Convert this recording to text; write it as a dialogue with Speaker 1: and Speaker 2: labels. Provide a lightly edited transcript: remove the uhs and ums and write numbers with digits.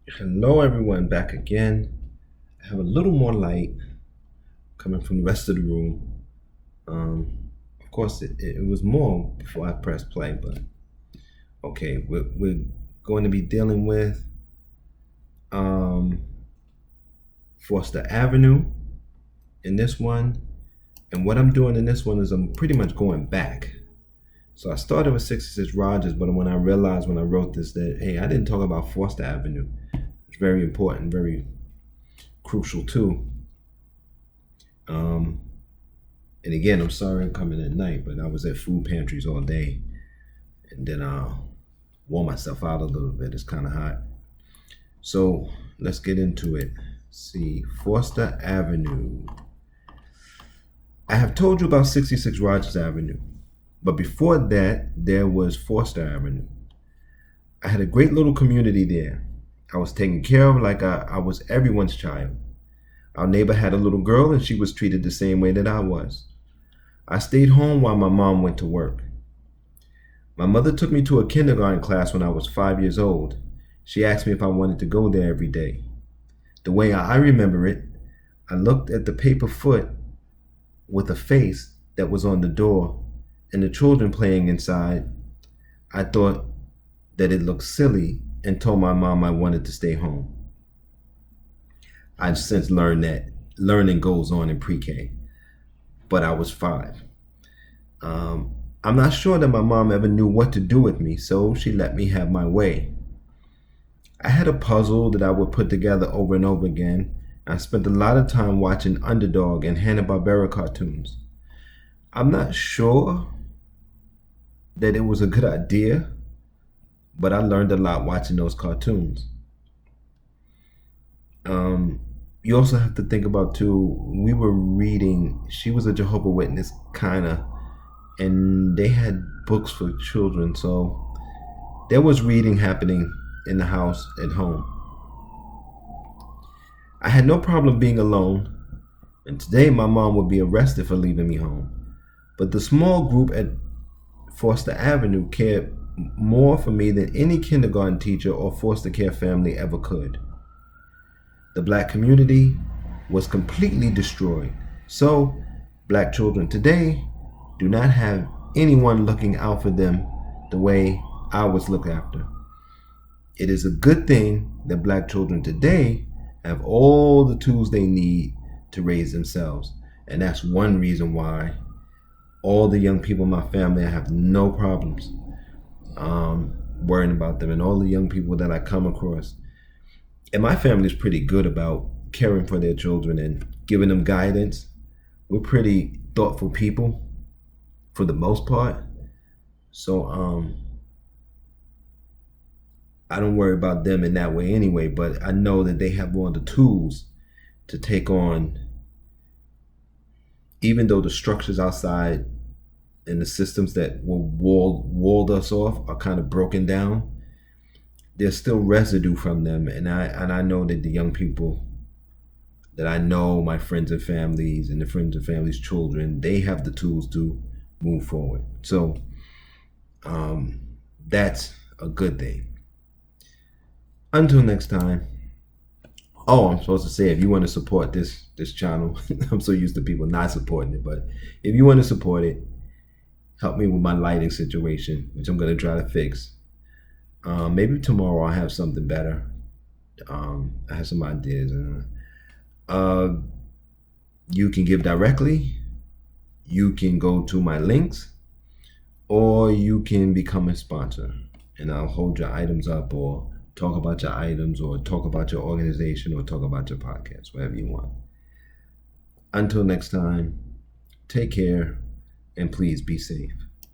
Speaker 1: Hello, everyone, back again. I have a little more light coming from the rest of the room. Of course, it was more before I pressed play, but okay, we're going to be dealing with um, Foster Avenue in this one. And what I'm doing in this one is I'm pretty much going back. So I started with 66 Rogers, but when I realized when I wrote this that, hey, I didn't talk about Foster Avenue. It's very important, very crucial too. Um, and again, I'm sorry I'm coming at night, but I was at food pantries all day, and then I wore myself out a little bit. It's kind of hot. So let's get into it. See, Foster Avenue. I have told you about 66 Rogers Avenue, but before that, there was Foster Avenue. I had a great little community there. I was taken care of like I was everyone's child. Our neighbor had a little girl, and she was treated the same way that I was. I stayed home while my mom went to work. My mother took me to a kindergarten class when I was 5 years old. She asked me if I wanted to go there every day. The way I remember it, I looked at the paper foot with a face that was on the door and the children playing inside. I thought that it looked silly and told my mom I wanted to stay home. I've since learned that learning goes on in pre-K, but I was 5. I'm not sure that my mom ever knew what to do with me, so she let me have my way. I had a puzzle that I would put together over and over again. I spent a lot of time watching Underdog and Hanna-Barbera cartoons. I'm not sure that it was a good idea, but I learned a lot watching those cartoons. You also have to think about too, we were reading, she was a Jehovah's Witness kind of, and they had books for children, so there was reading happening in the house at home. I had no problem being alone, and today my mom would be arrested for leaving me home. But the small group at Foster Avenue cared more for me than any kindergarten teacher or foster care family ever could. The black community was completely destroyed. So, black children today do not have anyone looking out for them the way I was looked after. It is a good thing that black children today have all the tools they need to raise themselves. And that's one reason why all the young people in my family, I have no problems worrying about them, and all the young people that I come across. And my family is pretty good about caring for their children and giving them guidance. We're pretty thoughtful people for the most part. So I don't worry about them in that way anyway, but I know that they have all the tools to take on, even though the structures outside and the systems that were walled us off are kind of broken down. There's still residue from them, and I know that the young people that I know, my friends and families and the friends and families' children, they have the tools to move forward. So that's a good thing. Until next time. Oh, I'm supposed to say, if you want to support this channel, I'm so used to people not supporting it, but if you want to support it, help me with my lighting situation, which I'm going to try to fix. Maybe tomorrow I'll have something better. I have some ideas. You can give directly. You can go to my links, or you can become a sponsor, and I'll hold your items up, or talk about your items, or talk about your organization, or talk about your podcast, whatever you want. Until next time, take care, and please be safe.